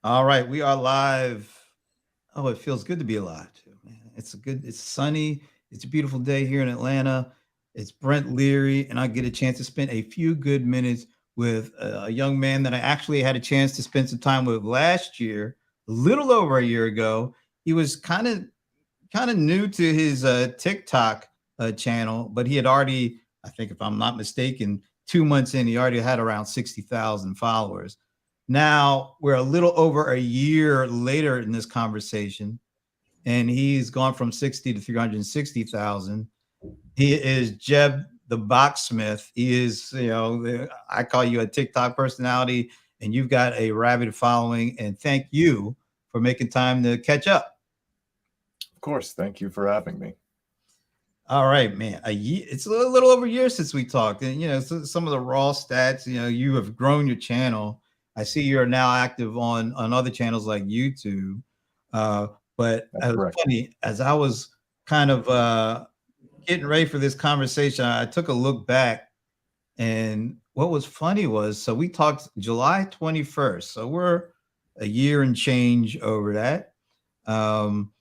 All right, we are live. Oh, it feels good to be alive too, man. It's sunny. It's a beautiful day here in Atlanta. It's Brent Leary, and I get a chance to spend a few good minutes with a young man that I actually had a chance to spend some time with last year, a little over a year ago. He was kind of new to his TikTok channel, but he had already, I think, if I'm not mistaken, 2 months in, he already had around 60,000 followers. Now we're a little over a year later in this conversation, and he's gone from 60 to 360,000. He is Jeb the Boxsmith. He is, I call you a TikTok personality, and you've got a rabid following. And thank you for making time to catch up. Of course. Thank you for having me. All right, man. A year, it's a little over a year since we talked, and some of the raw stats. You have grown your channel. I see you're now active on other channels like YouTube. Uh, but That's it was correct. funny as I was kind of getting ready for this conversation. I took a look back, and what was funny was so we talked July 21st. So we're a year and change over that. Um,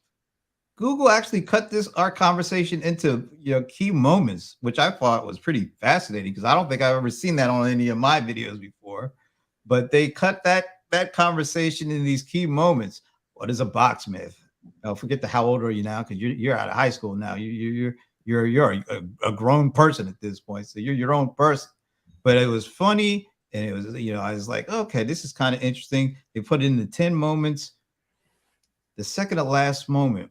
Google actually cut this our conversation into key moments, which I thought was pretty fascinating because I don't think I've ever seen that on any of my videos before. But they cut that conversation in these key moments. What is a boxsmith? Forget the how old are you now because you're out of high school now. You're a grown person at this point, so you're your own person. But it was funny, and it was I was like, okay, this is kind of interesting. They put it in the 10 moments. The second to last moment,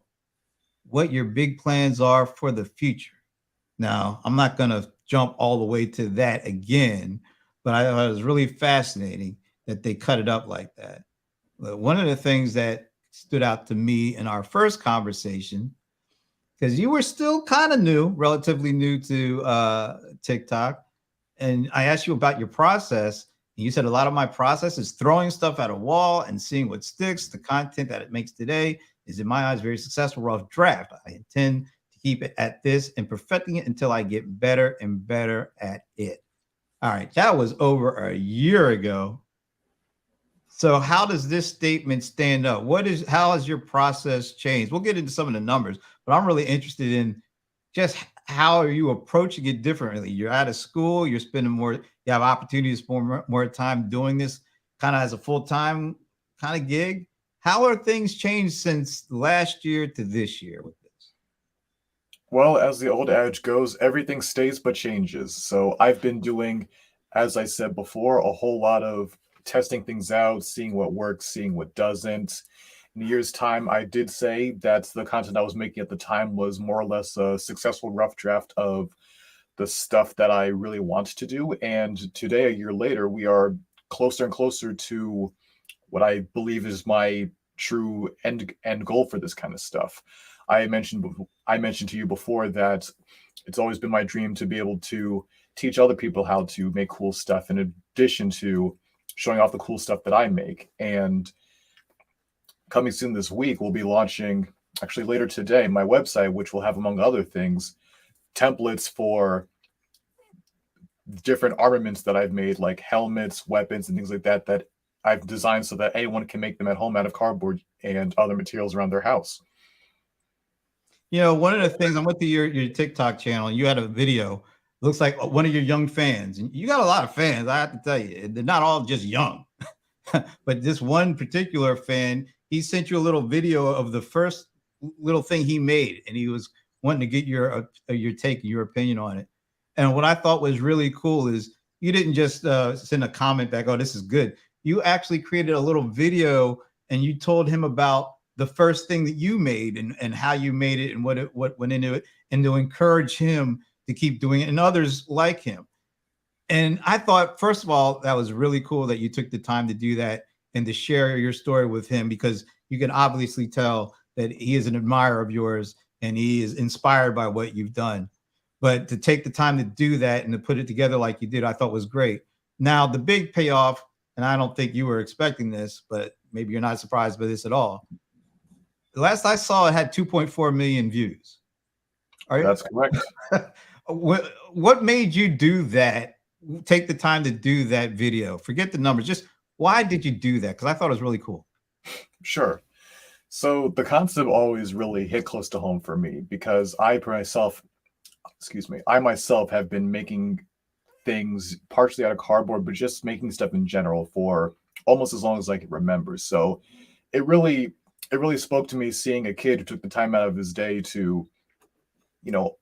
what your big plans are for the future. Now, I'm not going to jump all the way to that again, but I thought it was really fascinating that they cut it up like that. But one of the things that stood out to me in our first conversation, because you were still kind of new, relatively new to TikTok, and I asked you about your process. And you said a lot of my process is throwing stuff at a wall and seeing what sticks. The content that it makes today is, in my eyes, very successful rough draft. I intend to keep it at this and perfecting it until I get better and better at it. All right, that was over a year ago. So how does this statement stand up? How has your process changed? We'll get into some of the numbers, but I'm really interested in just how are you approaching it differently? You're out of school, you're spending more, you have opportunities for more time doing this kind of as a full-time kind of gig. How are things changed since last year to this year with this? Well, as the old adage goes, everything stays but changes. So I've been doing, as I said before, a whole lot of testing things out, seeing what works, seeing what doesn't. In a year's time, I did say that the content I was making at the time was more or less a successful rough draft of the stuff that I really want to do. And today, a year later, we are closer and closer to what I believe is my true end goal for this kind of stuff. I mentioned to you before that it's always been my dream to be able to teach other people how to make cool stuff in addition to showing off the cool stuff that I make. And coming soon this week, we'll be launching, actually later today, my website, which will have, among other things, templates for different armaments that I've made, like helmets, weapons, and things like that, that I've designed so that anyone can make them at home out of cardboard and other materials around their house. One of the things, I went to your TikTok channel and you had a video. Looks like one of your young fans, and you got a lot of fans. I have to tell you, they're not all just young, but this one particular fan, he sent you a little video of the first little thing he made, and he was wanting to get your take, your opinion on it. And what I thought was really cool is you didn't just send a comment back, "Oh, this is good." You actually created a little video, and you told him about the first thing that you made and how you made it and what went into it, and to encourage him to keep doing it and others like him. And I thought, first of all, that was really cool that you took the time to do that and to share your story with him, because you can obviously tell that he is an admirer of yours and he is inspired by what you've done. But to take the time to do that and to put it together like you did, I thought was great. Now, the big payoff, and I don't think you were expecting this, but maybe you're not surprised by this at all. The last I saw, it had 2.4 million views. That's correct. What made you do that? Take the time to do that video. Forget the numbers. Just why did you do that? Because I thought it was really cool. Sure. So the concept always really hit close to home for me because I myself have been making things partially out of cardboard, but just making stuff in general for almost as long as I can remember. So it really it really spoke to me seeing a kid who took the time out of his day to, you know,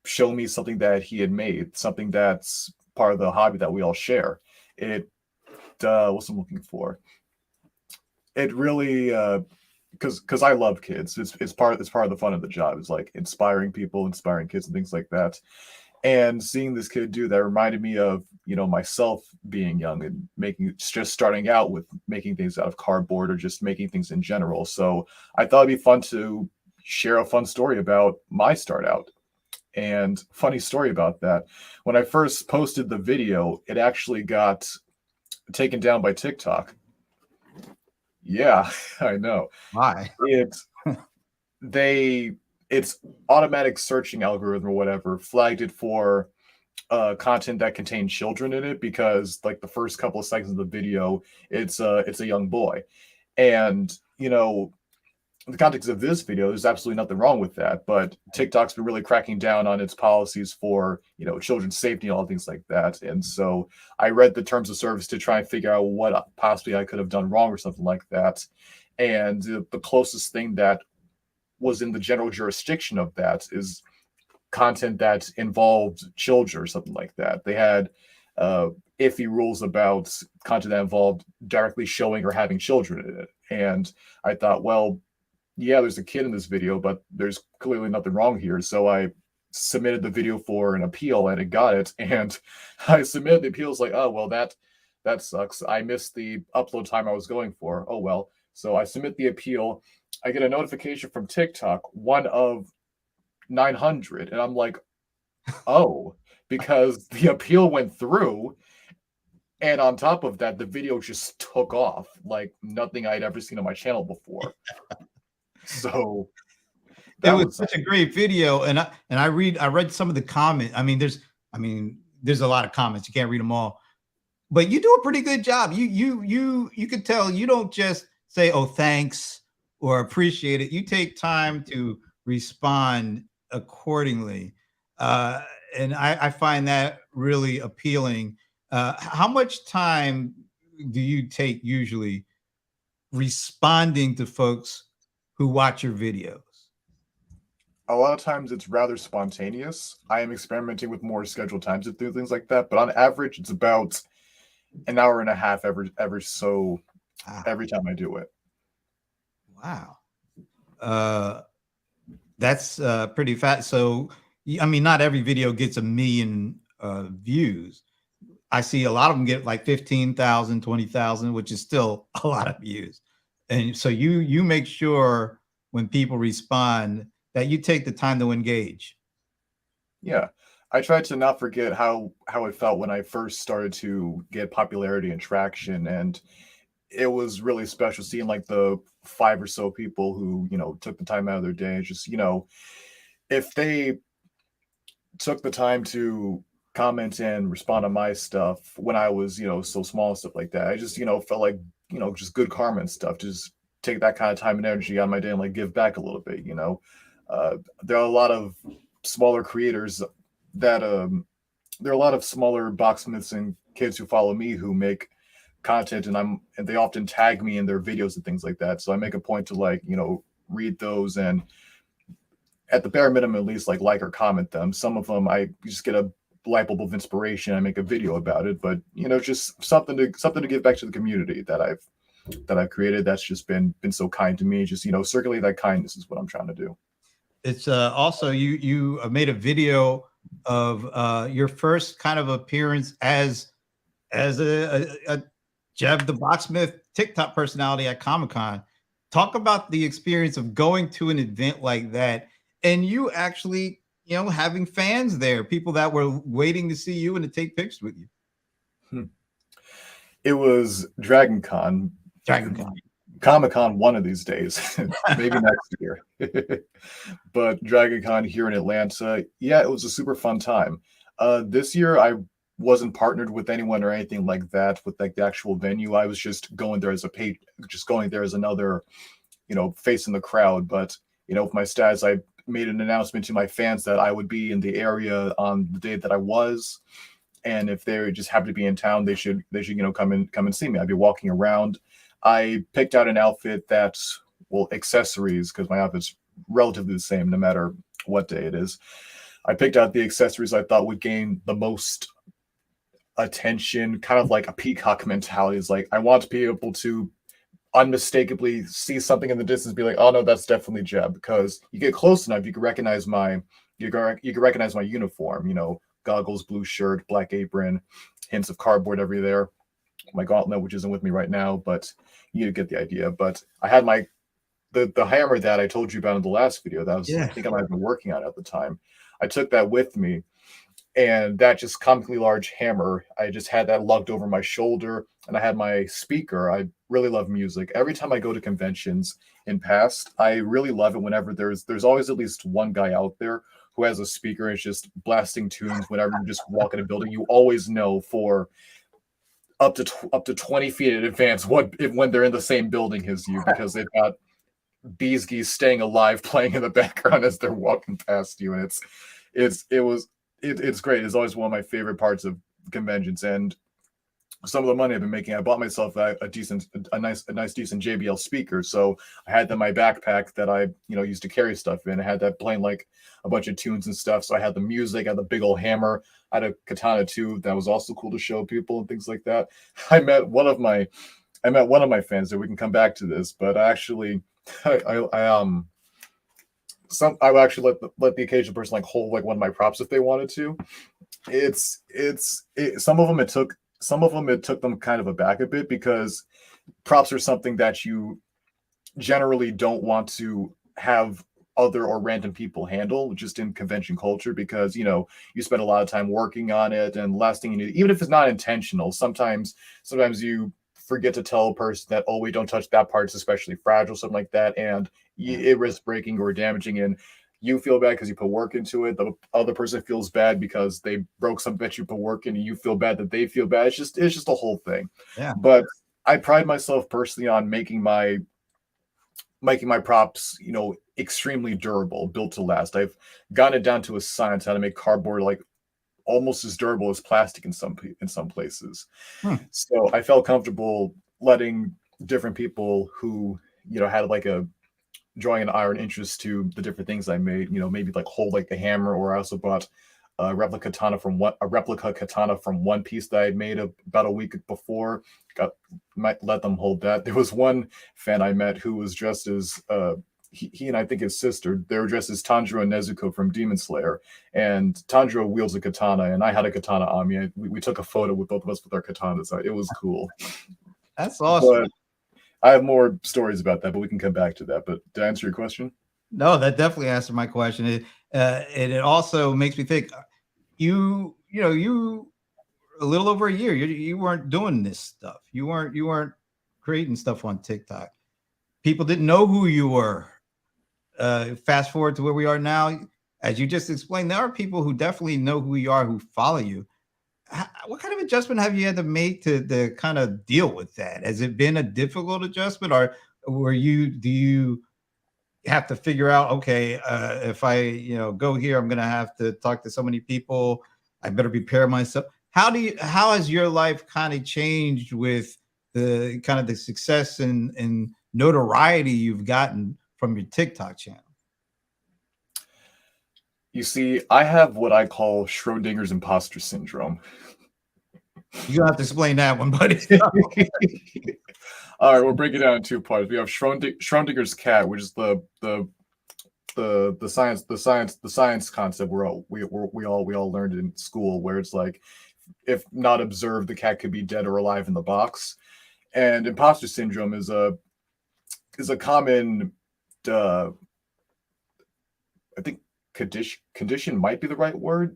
show me something that he had made, something that's part of the hobby that we all share. It what's I'm looking for? It really because I love kids. It's part of the fun of the job. It's like inspiring people, inspiring kids, and things like that. And seeing this kid do that reminded me of myself being young and just starting out with making things out of cardboard or just making things in general. So I thought it'd be fun to share a fun story about my start out. And funny story about that, when I first posted the video, it actually got taken down by TikTok. Yeah, I know. Why? It they its automatic searching algorithm or whatever flagged it for content that contained children in it because like the first couple of seconds of the video, it's a young boy, and in the context of this video, there's absolutely nothing wrong with that. But TikTok's been really cracking down on its policies for children's safety and all things like that. And so I read the terms of service to try and figure out what possibly I could have done wrong or something like that. And the closest thing that was in the general jurisdiction of that is content that involved children or something like that. They had iffy rules about content that involved directly showing or having children in it. And I thought, well, yeah, there's a kid in this video, but there's clearly nothing wrong here. So I submitted the video for an appeal and it got it. And I submitted the appeal. It's like, oh, well, that sucks. I missed the upload time I was going for. Oh, well. So I submit the appeal. I get a notification from TikTok, one of 900. And I'm like, oh, because the appeal went through. And on top of that, the video just took off like nothing I'd ever seen on my channel before. So It was such a great video, and I read some of the comments. There's a lot of comments. You can't read them all, but you do a pretty good job. You could tell you don't just say, "Oh, thanks" or "appreciate it." You take time to respond accordingly, and I find that really appealing. How much time do you take usually responding to folks who watch your videos? A lot of times it's rather spontaneous. I am experimenting with more scheduled times to do things like that, but on average, it's about an hour and a half every time I do it. Wow. That's pretty fast. So, not every video gets 1 million views. I see a lot of them get like 15,000, 20,000, which is still a lot of views. And so you make sure when people respond that you take the time to engage. Yeah. I tried to not forget how it felt when I first started to get popularity and traction, and it was really special seeing like the 5 or so people who, took the time out of their day. Just, if they took the time to comment and respond on my stuff when I was, so small and stuff like that, I just, felt like, just good karma and stuff. Just take that kind of time and energy on my day and like give back a little bit. There are a lot of smaller creators that there are a lot of smaller Boxsmiths and kids who follow me who make content, and they often tag me in their videos and things like that. So I make a point to read those, and at the bare minimum at least like or comment them. Some of them I just get a light bulb of inspiration. I make a video about it, but just something to give back to the community that I've created that's just been so kind to me. Just circulate that kindness is what I'm trying to do. It's also you made a video of your first kind of appearance as a Jeb the Boxsmith TikTok personality at ComicCon. Talk about the experience of going to an event like that and you actually having fans there, people that were waiting to see you and to take pictures with you. It was Dragon Con. ComicCon one of these days, maybe next year. But Dragon Con here in Atlanta, yeah, it was a super fun time. This year, I wasn't partnered with anyone or anything like that with like the actual venue. I was just going there as a just going there as another, face in the crowd. But with my stats, I made an announcement to my fans that I would be in the area on the day that I was, and if they just happen to be in town, they should come and see me. I'd be walking around. I picked out an outfit that's, well, accessories, because my outfit's relatively the same no matter what day it is. I picked out the accessories I thought would gain the most attention, kind of like a peacock mentality. Is like, I want to be able to unmistakably see something in the distance, be like, oh no, that's definitely Jeb. Because you get close enough, you can recognize my uniform. Goggles, blue shirt, black apron, hints of cardboard everywhere. My gauntlet, which isn't with me right now, but you get the idea. But I had the hammer that I told you about in the last video that I think I might have been working on at the time. I took that with me, and that just comically large hammer, I just had that lugged over my shoulder, and I had my speaker. I really love music. Every time I go to conventions in past, I really love it whenever there's always at least one guy out there who has a speaker and is just blasting tunes whenever you just walk in a building. You always know for up to 20 feet in advance when they're in the same building as you, because they've got Bees Geese Staying Alive playing in the background as they're walking past you, and it's great. It's always one of my favorite parts of conventions. And some of the money I've been making, I bought myself a nice decent JBL speaker. So I had that in my backpack that I used to carry stuff in. I had that playing like a bunch of tunes and stuff. So I had the music, I had the big old hammer, I had a katana too. That was also cool to show people and things like that. I met one of my fans there. We can come back to this, but I actually I would actually let the occasional person like hold like one of my props if they wanted to. Some of them it took them kind of aback a bit, because props are something that you generally don't want to have other or random people handle just in convention culture, because you spend a lot of time working on it, and last thing you need, even if it's not intentional, sometimes you forget to tell a person that, oh, wait, don't touch that part, it's especially fragile, something like that, and it risks breaking or damaging, and you feel bad because you put work into it. The other person feels bad because they broke something that you put work in, and you feel bad that they feel bad. It's just a whole thing. Yeah. But I pride myself personally on making my props, extremely durable, built to last. I've gotten it down to a science how to make cardboard like almost as durable as plastic in some places. So I felt comfortable letting different people who had like a drawing an eye or an interest to the different things I made, maybe like hold like the hammer, or I also bought a replica katana from One Piece that I had made about a week before. Might let them hold that. There was one fan I met who was dressed as he and I think his sister, they were dressed as Tanjiro and Nezuko from Demon Slayer, and Tanjiro wields a katana, and I had a katana on me. We took a photo with both of us with our katanas. It was cool. That's awesome. But I have more stories about that, but we can come back to that. But to answer your question? No, that definitely answered my question. It also makes me think, you a little over a year, you weren't doing this stuff. You weren't creating stuff on TikTok. People didn't know who you were. Fast forward to where we are now, as you just explained, there are people who definitely know who you are, who follow you. What kind of adjustment have you had to make to kind of deal with that? Has it been a difficult adjustment, or do you have to figure out, okay, if I go here, I'm gonna have to talk to so many people, I better prepare myself? How has your life kind of changed with the kind of the success and notoriety you've gotten from your TikTok channel? You see, I have what I call Schrodinger's imposter syndrome. You don't have to explain that one, buddy. All right, we'll break it down in two parts. We have Schrodinger's cat, which is the science concept we all learned in school, where it's like, if not observed, the cat could be dead or alive in the box. And imposter syndrome is a common, I think condition might be the right word.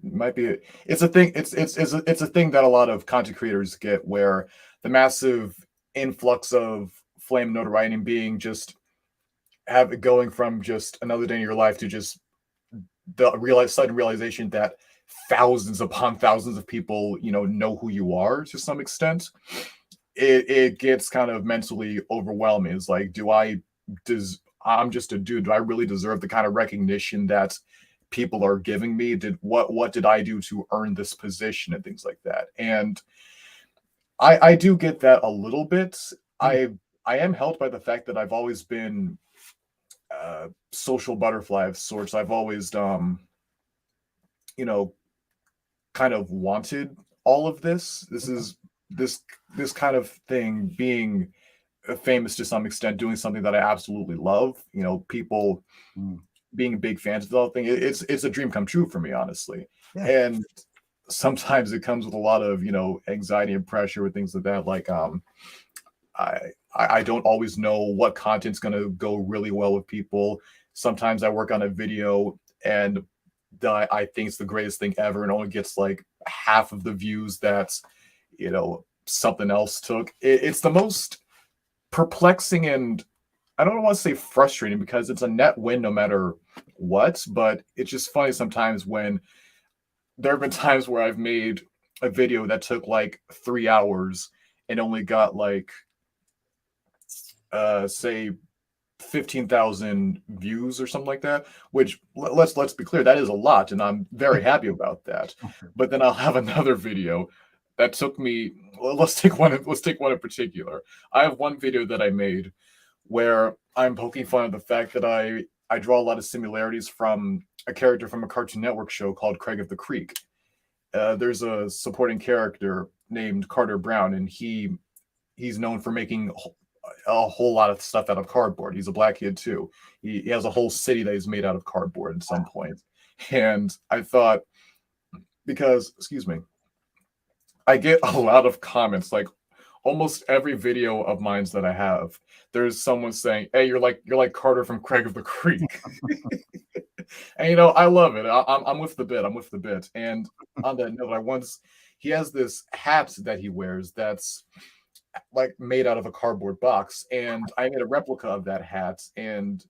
It's a thing. It's a thing that a lot of content creators get, where the massive influx of flame notoriety and being just going from just another day in your life to just the sudden realization that thousands upon thousands of people, know who you are to some extent, it gets kind of mentally overwhelming. It's like, I'm just a dude. Do I really deserve the kind of recognition that people are giving me? What did I do to earn this position and things like that? And I do get that a little bit. I am helped by the fact that I've always been social butterfly of sorts. I've always you know kind of wanted all of this. This kind of thing, being famous to some extent, doing something that I absolutely love. People being big fans of the whole thing. It's a dream come true for me, honestly. Yeah. And sometimes it comes with a lot of anxiety and pressure with things like that. Like I don't always know what content's going to go really well with people. Sometimes I work on a video and I think it's the greatest thing ever, and only gets like half of the views that something else took. It's the most perplexing, and I don't want to say frustrating because it's a net win no matter what, but it's just funny sometimes when there have been times where I've made a video that took like 3 hours and only got like say 15,000 views or something like that, which let's be clear, that is a lot, and I'm very happy about that. But then I'll have another video that took me, let's take one in particular. I have one video that I made where I'm poking fun at the fact that I draw a lot of similarities from a character from a Cartoon Network show called Craig of the Creek. There's a supporting character named Carter Brown, and he's known for making a whole lot of stuff out of cardboard. He's a black kid too. He has a whole city that he's made out of cardboard at some point. And I thought, because, excuse me, I get a lot of comments, like almost every video of mine that I have, there's someone saying, "Hey, you're like Carter from Craig of the Creek." And I love it. I'm with the bit. I'm with the bit. And on that note, he has this hat that he wears that's like made out of a cardboard box, and I made a replica of that hat and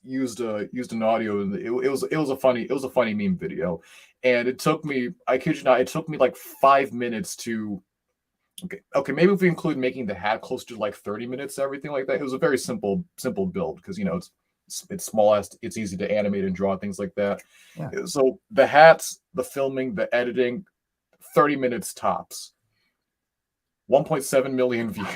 used an audio. It was a funny meme video, and it took me, I kid you not, it took me like 5 minutes to. Okay, maybe if we include making the hat, close to like 30 minutes, everything like that. It was a very simple build because it's small, it's easy to animate and draw, things like that. Yeah. So the hats, the filming, the editing, 30 minutes tops. 1.7 million views.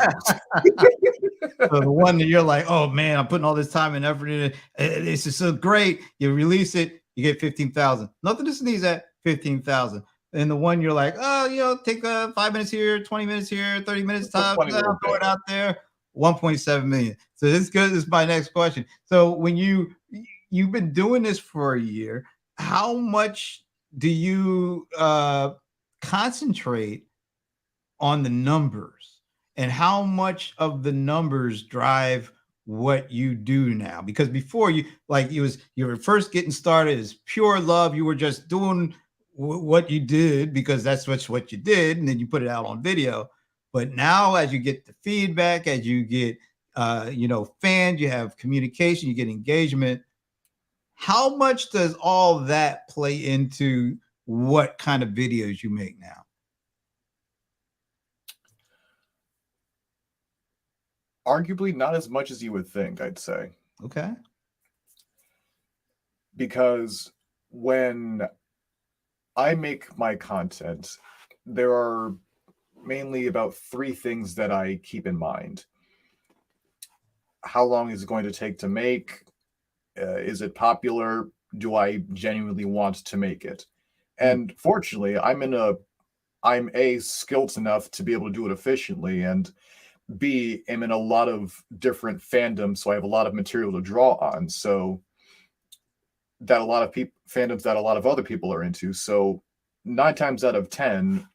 So the one that you're like, oh man, I'm putting all this time and effort in it. It's just so great. You release it, you get 15,000. Nothing to sneeze at, 15,000. And the one you're like, oh, take 5 minutes here, 20 minutes here, 30 minutes time, throw it out there, 1.7 million. So this is my next question. So when you've been doing this for a year, how much do you concentrate on the numbers, and how much of the numbers drive what you do now? Because before you were first getting started as pure love. You were just doing what you did because that's what you did, and then you put it out on video. But now, as you get the feedback, as you get fans, you have communication, you get engagement. How much does all that play into what kind of videos you make now? Arguably not as much as you would think, I'd say. Okay. Because when I make my content, there are mainly about 3 things that I keep in mind. How long is it going to take to make? Is it popular? Do I genuinely want to make it? And fortunately, I'm A, skilled enough to be able to do it efficiently, and B, am in a lot of different fandoms, so I have a lot of material to draw on. So that a lot of fandoms that a lot of other people are into. So 9 times out of 10,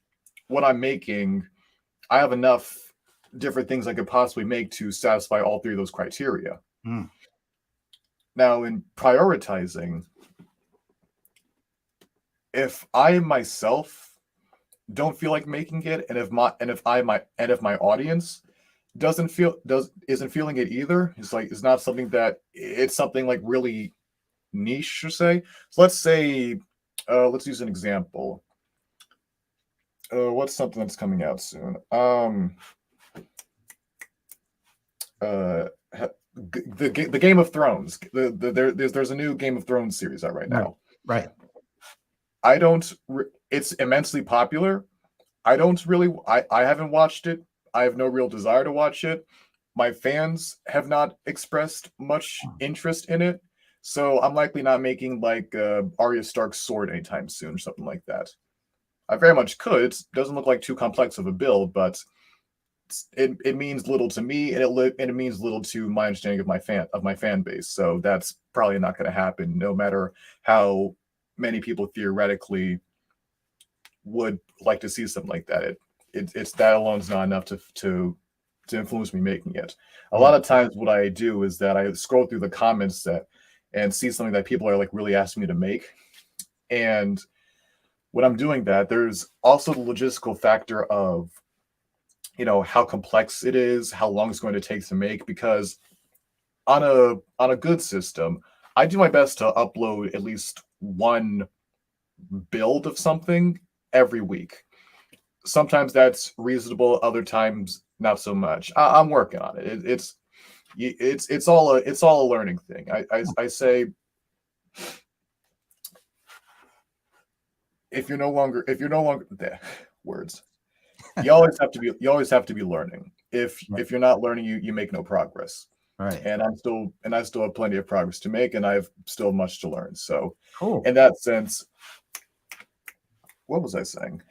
what I'm making, I have enough different things I could possibly make to satisfy all 3 of those criteria. Now, in prioritizing, if I myself don't feel like making it, and if my audience isn't feeling it either, it's not something that, it's something like really niche, to say. So let's say Let's use an example. What's something that's coming out soon? The Game of Thrones. There's a new Game of Thrones series out right now. Right. I don't. It's immensely popular. I don't really. I haven't watched it. I have no real desire to watch it. My fans have not expressed much interest in it, so I'm likely not making like Arya Stark's sword anytime soon or something like that. I very much could. It doesn't look like too complex of a build, but it means little to me, and it means little to my understanding of my fan base. So that's probably not going to happen, no matter how many people theoretically would like to see something like that. It's that alone is not enough to influence me making it. A lot of times, what I do is that I scroll through the comments and see something that people are like really asking me to make, and when I'm doing that, there's also the logistical factor of, you know, how complex it is, how long it's going to take to make. Because on a good system, I do my best to upload at least one build of something every week. Sometimes that's reasonable, other times not so much. I'm working on it. It's all a learning thing. I say, if you're no longer the words, you always have to be learning. If you're not learning, you make no progress. Right. And I still have plenty of progress to make, and I have still much to learn. So Cool. in that sense, what was I saying?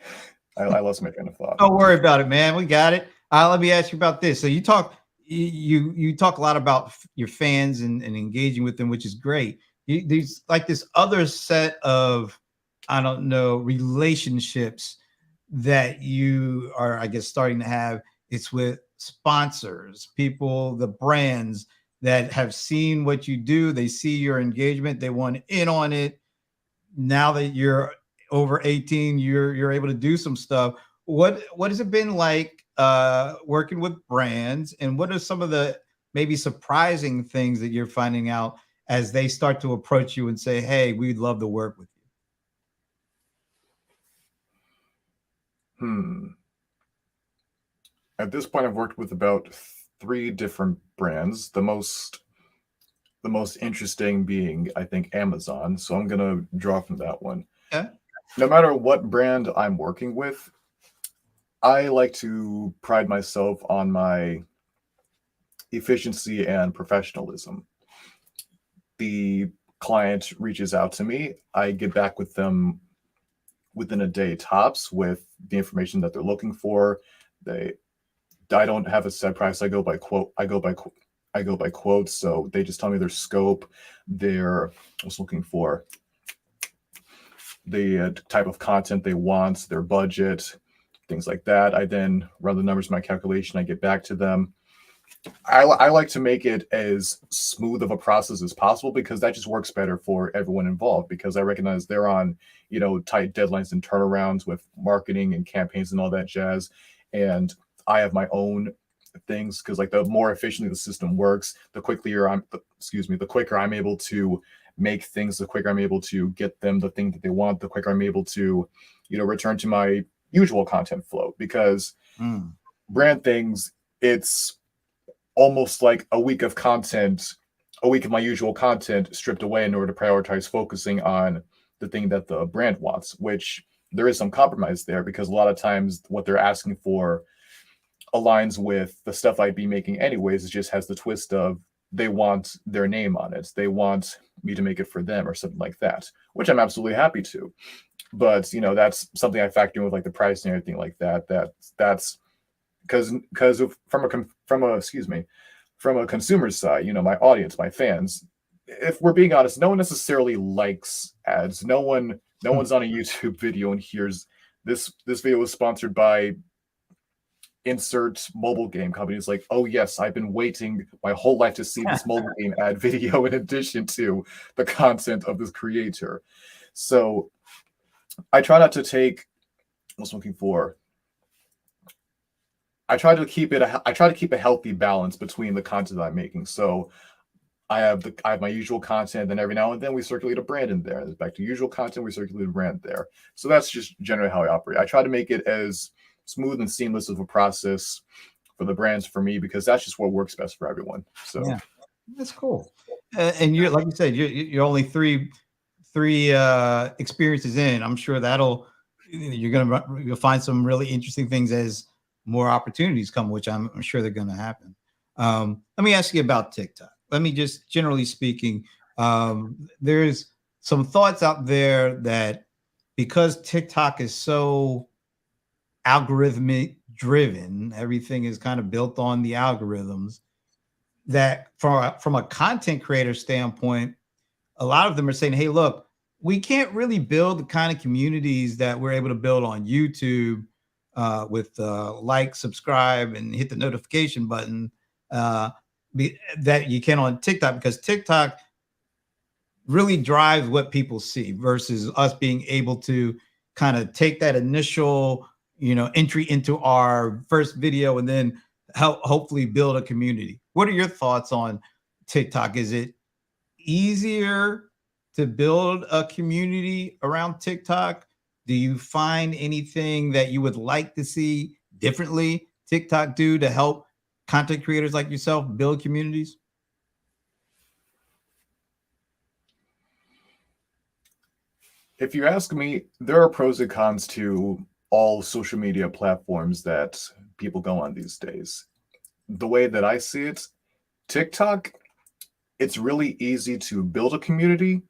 I lost my train of thought. Don't worry about it, man. We got it. Let me ask you about this. So you talk a lot about your fans and engaging with them, which is great. There's like this other set of, I don't know, relationships that you are, I guess, starting to have. It's with sponsors, people, the brands that have seen what you do. They see your engagement. They want in on it. Now that you're over 18, you're able to do some stuff. What has it been like working with brands, and what are some of the maybe surprising things that you're finding out as they start to approach you and say, hey, we'd love to work with you? At this point, I've worked with about 3 different brands. The most interesting being, I think, Amazon. So I'm gonna draw from that one. Okay. No matter what brand I'm working with, I like to pride myself on my efficiency and professionalism. The client reaches out to me, I get back with them within a day tops with the information that they're looking for. I don't have a set price. I go by quote. I go by quotes. So they just tell me their scope, I was looking for, the type of content they want, their budget, things like that. I then run the numbers in my calculation. I get back to them. I like to make it as smooth of a process as possible, because that just works better for everyone involved, because I recognize they're on, you know, tight deadlines and turnarounds with marketing and campaigns and all that jazz. And I have my own things, because like the more efficiently the system works, the quicker I'm able to make things, the quicker I'm able to get them the thing that they want, the quicker I'm able to, you know, return to my usual content flow. Because brand things, it's almost like a week of my usual content stripped away in order to prioritize focusing on the thing that the brand wants, which there is some compromise there, because a lot of times what they're asking for aligns with the stuff I'd be making anyways. It just has the twist of they want their name on it. They want me to make it for them or something like that, which I'm absolutely happy to. But, you know, that's something I factor in with like the price and everything like that. That's because from a consumer's side, you know, my audience, my fans, if we're being honest, no one necessarily likes ads. No one's on a YouTube video and hears this video was sponsored by insert mobile game company. It's like, oh yes, I've been waiting my whole life to see this mobile game ad video in addition to the content of this creator. So I try not to take, I was looking for, I try to keep a healthy balance between the content I'm making. So I have my usual content, then every now and then we circulate a brand in there. Back to usual content, we circulate a brand there. So that's just generally how I operate. I try to make it as smooth and seamless of a process for the brands for me, because that's just what works best for everyone. So Yeah, that's cool. And you're, like you said, you're only three experiences in. I'm sure you'll find some really interesting things as more opportunities come, which I'm sure they're going to happen. Let me ask you about TikTok. Let me just, generally speaking, there's some thoughts out there that because TikTok is so algorithmic driven, everything is kind of built on the algorithms, that from a content creator standpoint, a lot of them are saying, hey, look, we can't really build the kind of communities that we're able to build on YouTube, with like, subscribe, and hit the notification button, that you can on TikTok, because TikTok really drives what people see versus us being able to kind of take that initial, entry into our first video and then help hopefully build a community. What are your thoughts on TikTok? Is it easier to build a community around TikTok? Do you find anything that you would like to see differently TikTok do to help content creators like yourself build communities? if you ask me, there are pros and cons to all social media platforms that people go on these days. The way that I see it, TikTok, it's really easy to build a community,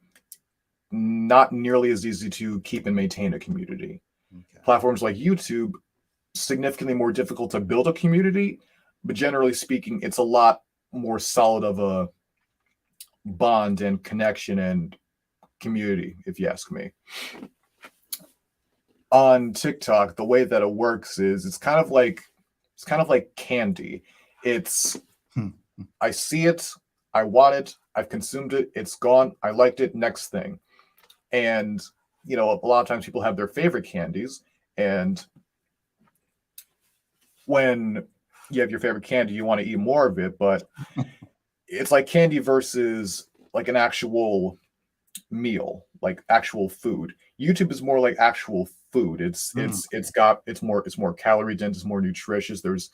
not nearly as easy to keep and maintain a community. Okay. Platforms like YouTube, significantly more difficult to build a community, but generally speaking, it's a lot more solid of a bond and connection and community, if you ask me. On TikTok, the way that it works is it's kind of like candy. It's Hmm. I see it, I want it, I've consumed it, it's gone, I liked it, next thing. And a lot of times people have their favorite candies, and when you have your favorite candy, you want to eat more of it, but it's like candy versus like an actual meal, like actual food. YouTube is more like actual food. It's more calorie dense, it's more nutritious. There's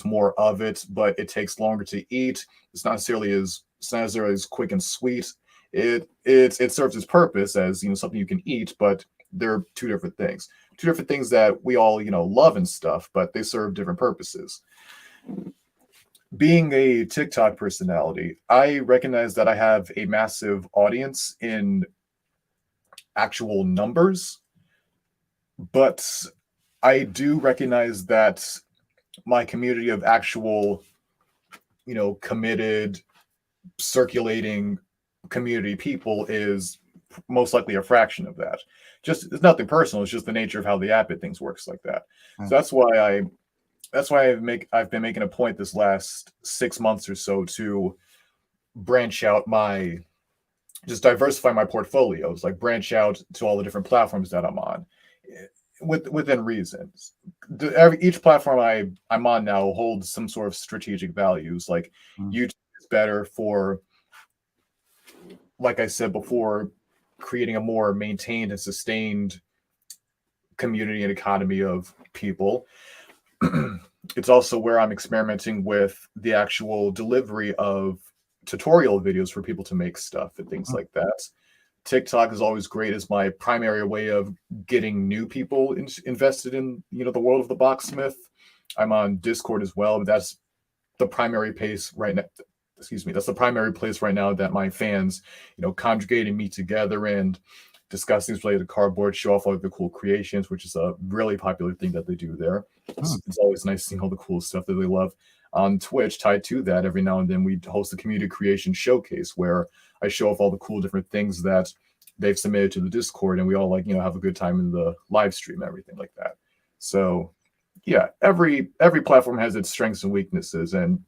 more of it, but it takes longer to eat. It's not necessarily as quick and sweet. It serves its purpose as something you can eat, but they're two different things. Two different things that we all love and stuff, but they serve different purposes. Being a TikTok personality, I recognize that I have a massive audience in actual numbers, but I do recognize that my community of actual, committed, circulating community people is most likely a fraction of that. Just, it's nothing personal. It's just the nature of how the app things works like that. So that's why I've been making a point this last 6 months or so to branch out just diversify my portfolios, like branch out to all the different platforms that I'm on, within reasons. Each platform I'm on now holds some sort of strategic values. Like YouTube is better for, like I said before, creating a more maintained and sustained community and economy of people. It's also where I'm experimenting with the actual delivery of tutorial videos for people to make stuff and things like that. TikTok is always great as my primary way of getting new people invested in the world of the Boxsmith. I'm on Discord as well, but that's the primary place right now. Excuse me, that's the primary place right now that my fans, congregate and meet together and discuss things related to cardboard, show off all of the cool creations, which is a really popular thing that they do there. It's always nice seeing all the cool stuff that they love. On Twitch, tied to that, every now and then we host a community creation showcase where I show off all the cool different things that they've submitted to the Discord, and we all have a good time in the live stream, everything like that. So yeah, every platform has its strengths and weaknesses, and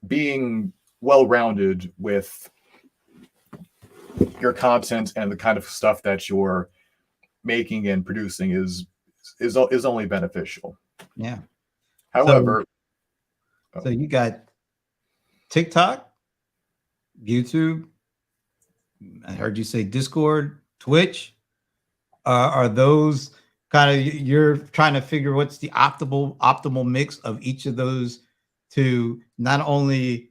being well-rounded with your content and the kind of stuff that you're making and producing is only beneficial. Yeah. However, so you got TikTok, YouTube. I heard you say Discord, Twitch. Are those kind of, you're trying to figure what's the optimal mix of each of those to not only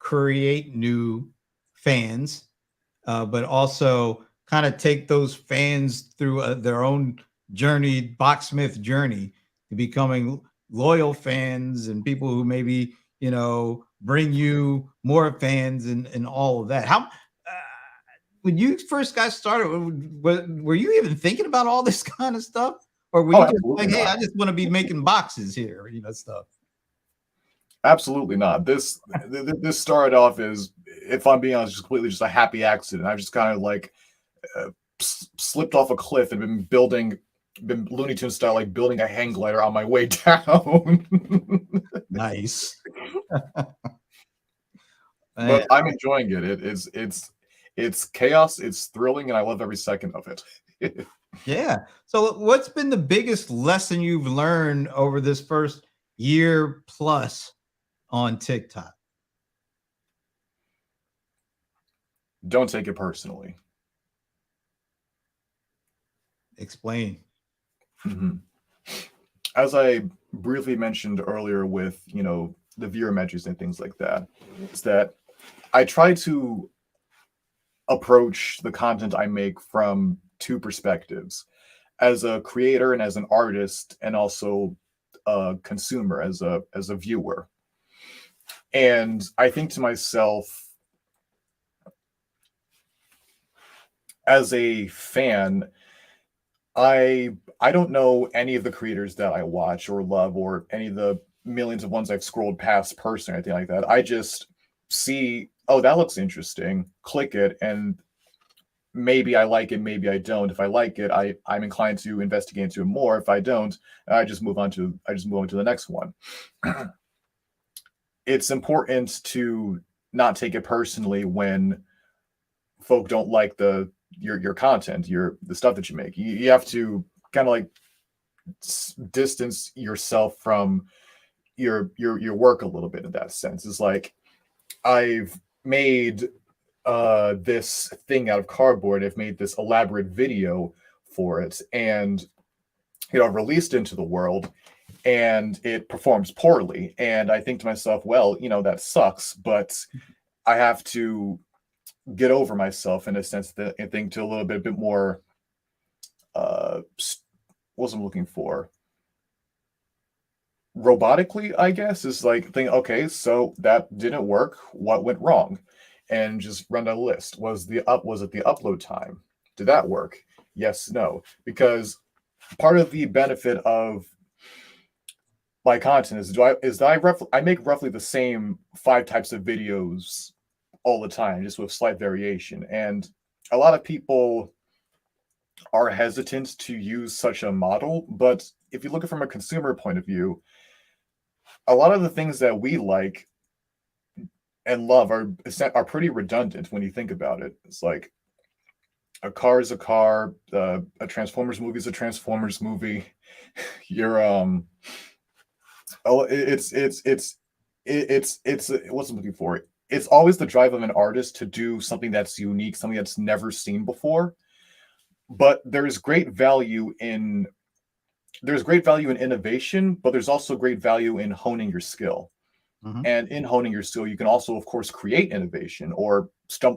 create new fans, but also kind of take those fans through their own journey, Boxsmith journey, to becoming loyal fans and people who maybe, bring you more fans and all of that. How when you first got started, were you even thinking about all this kind of stuff, or were Oh, you just absolutely like, hey, not. I just want to be making boxes here, stuff? Absolutely not. This started off as, if I'm being honest, just completely just a happy accident. I've just kind of like slipped off a cliff and been Looney Tunes style, like building a hang glider on my way down. Nice. Man, But I'm enjoying it. It's chaos. It's thrilling, and I love every second of it. yeah. So, what's been the biggest lesson you've learned over this first year plus on TikTok? Don't take it personally. Explain. Mm-hmm. As I briefly mentioned earlier with, the viewer metrics and things like that, is that I try to approach the content I make from two perspectives, as a creator and as an artist, and also a consumer, as a viewer. And I think to myself, as a fan, I don't know any of the creators that I watch or love, or any of the millions of ones I've scrolled past personally or anything like that. I just see, oh, that looks interesting, click it, and maybe I like it, maybe I don't. If I like it, I'm inclined to investigate into it more. If I don't, I just move on to the next one. It's important to not take it personally when folk don't like your content, the stuff that you make. You have to kind of like distance yourself from your work a little bit in that sense. It's like, I've made this thing out of cardboard. I've made this elaborate video for it, and I've released it into the world, and it performs poorly. And I think to myself, well, that sucks, but I have to get over myself in a sense, that I think to a bit more what I'm looking for, robotically, I guess, is like think, okay, so that didn't work. What went wrong? And just run down a list. Was it the upload time? Did that work? Yes, no. Because part of the benefit of my content is that I make roughly the same 5 types of videos all the time, just with slight variation. And a lot of people are hesitant to use such a model, but if you look at it from a consumer point of view, a lot of the things that we like and love are pretty redundant when you think about it. It's like, a car is a car, a Transformers movie is a Transformers movie. You're oh, it's what's I'm looking for. It's always the drive of an artist to do something that's unique, something that's never seen before. But there's great value in innovation, but there's also great value in honing your skill. Mhm. And in honing your skill, you can also, of course, create innovation, or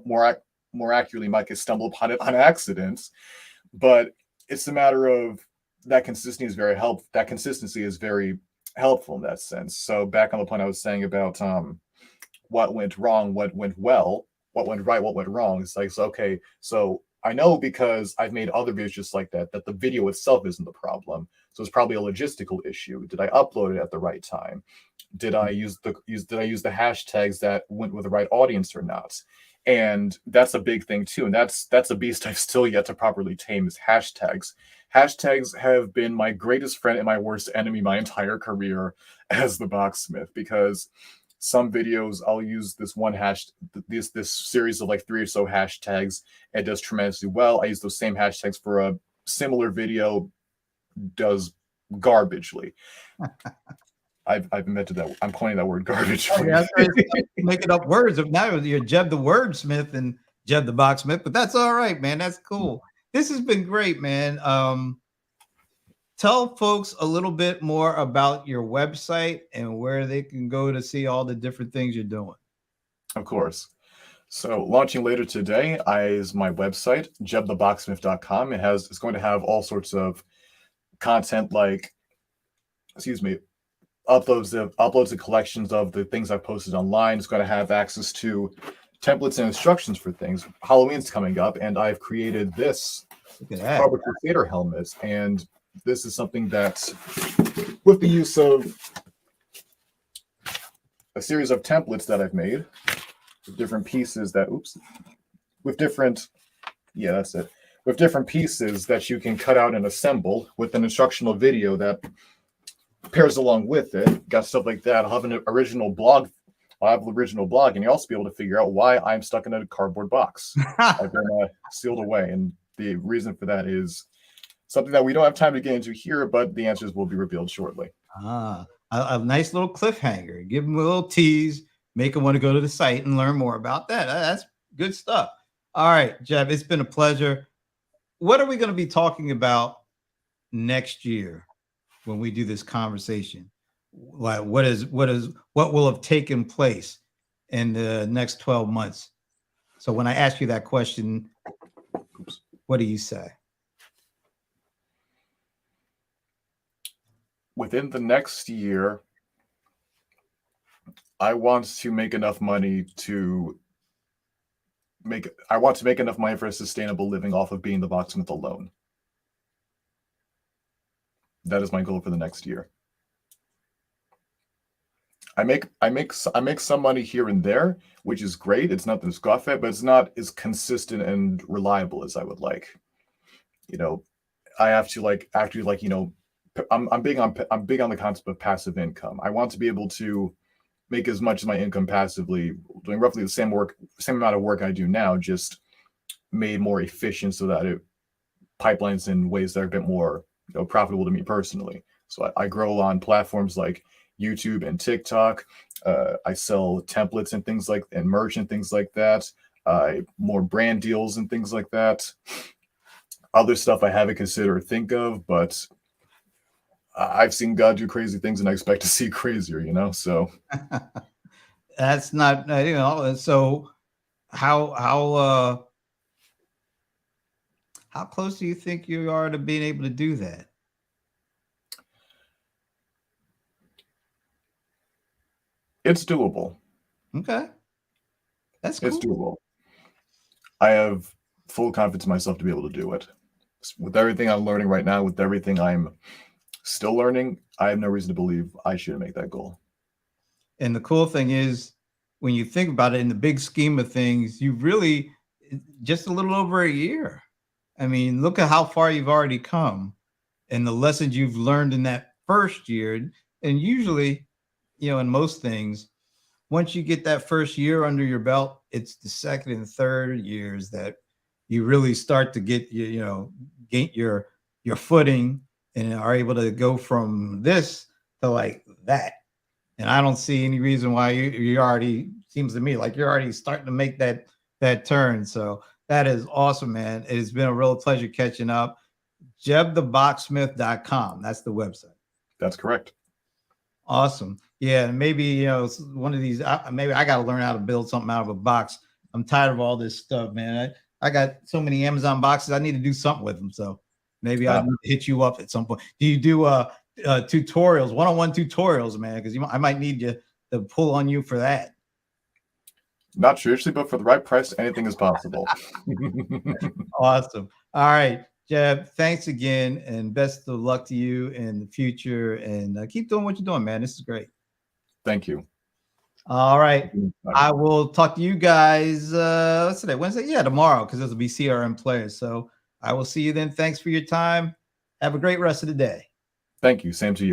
more accurately, might get stumble upon it on accident. But it's a matter of that consistency is very helpful. That consistency is very helpful in that sense. So back on the point I was saying about what went wrong, what went well, what went right, what went wrong. It's like, so, okay, so I know, because I've made other videos just like that the video itself isn't the problem. So it's probably a logistical issue. Did I upload it at the right time? Did I use the hashtags that went with the right audience or not? And that's a big thing too. And that's a beast I've still yet to properly tame, is hashtags. Hashtags have been my greatest friend and my worst enemy my entire career as the Boxsmith, because some videos I'll use this one this series of like 3 or so hashtags. It does tremendously well. I use those same hashtags for a similar video, does garbagely. I've invented that. I'm coining that word garbage. Oh, yeah, making up words. Now you're Jeb the wordsmith and Jeb the boxsmith, but that's all right, man. That's cool. This has been great, man. Tell folks a little bit more about your website and where they can go to see all the different things you're doing. Of course. So launching later today is my website, jebtheboxsmith.com. It's going to have all sorts of content like, uploads and collections of the things I've posted online. It's going to have access to templates and instructions for things. Halloween's coming up, and I've created this Harbor Crusader helmet, and this is something that, with the use of a series of templates that I've made, with different pieces that, with different pieces that you can cut out and assemble with an instructional video that pairs along with it. Got stuff like that. I'll have an original blog. And you'll also be able to figure out why I'm stuck in a cardboard box. I've been sealed away, and the reason for that is something that we don't have time to get into here, but the answers will be revealed shortly. A nice little cliffhanger. Give them a little tease, make them want to go to the site and learn more about that. That's good stuff. All right, Jeb, it's been a pleasure. What are we going to be talking about next year when we do this conversation? Like what will have taken place in the next 12 months? So when I ask you that question, what do you say? Within the next year, I want to make enough money for a sustainable living off of being the Boxsmith alone. That is my goal for the next year. I make some money here and there, which is great. It's not the scoff at, but it's not as consistent and reliable as I would like. I have to I'm big on the concept of passive income. I want to be able to make as much of my income passively, doing roughly the same amount of work I do now, just made more efficient so that it pipelines in ways that are a bit more profitable to me personally. So I grow on platforms like YouTube and TikTok. I sell templates and merch and things like that. More brand deals and things like that. Other stuff I haven't considered or think of, but I've seen God do crazy things, and I expect to see crazier, so. That's not, so how close do you think you are to being able to do that? It's doable. Okay. That's cool. It's doable. I have full confidence in myself to be able to do it. With everything I'm learning right now, with everything I'm still learning, I have no reason to believe I shouldn't make that goal. And the cool thing is, when you think about it in the big scheme of things, you really just a little over a year. I mean, look at how far you've already come and the lessons you've learned in that first year. And usually, in most things, once you get that first year under your belt, it's the second and third years that you really start to get, gain your footing and are able to go from this to like that. And I don't see any reason why you already, seems to me like you're already starting to make that turn. So that is awesome, man. It has been a real pleasure catching up. Jebtheboxsmith.com. That's the website. That's correct. Awesome. Yeah. Maybe, one of these, maybe I got to learn how to build something out of a box. I'm tired of all this stuff, man. I got so many Amazon boxes. I need to do something with them. So maybe I'll hit you up at some point. Do you do tutorials, one-on-one tutorials, man? Because I might need you to pull on you for that. Not traditionally, but for the right price, anything is possible. Awesome. All right, Jeb, thanks again, and best of luck to you in the future. And keep doing what you're doing, man. This is great. Thank you. All right. I will talk to you guys, what's today? Wednesday? Yeah, tomorrow, because this will be CRM Players. So I will see you then. Thanks for your time. Have a great rest of the day. Thank you. Same to you.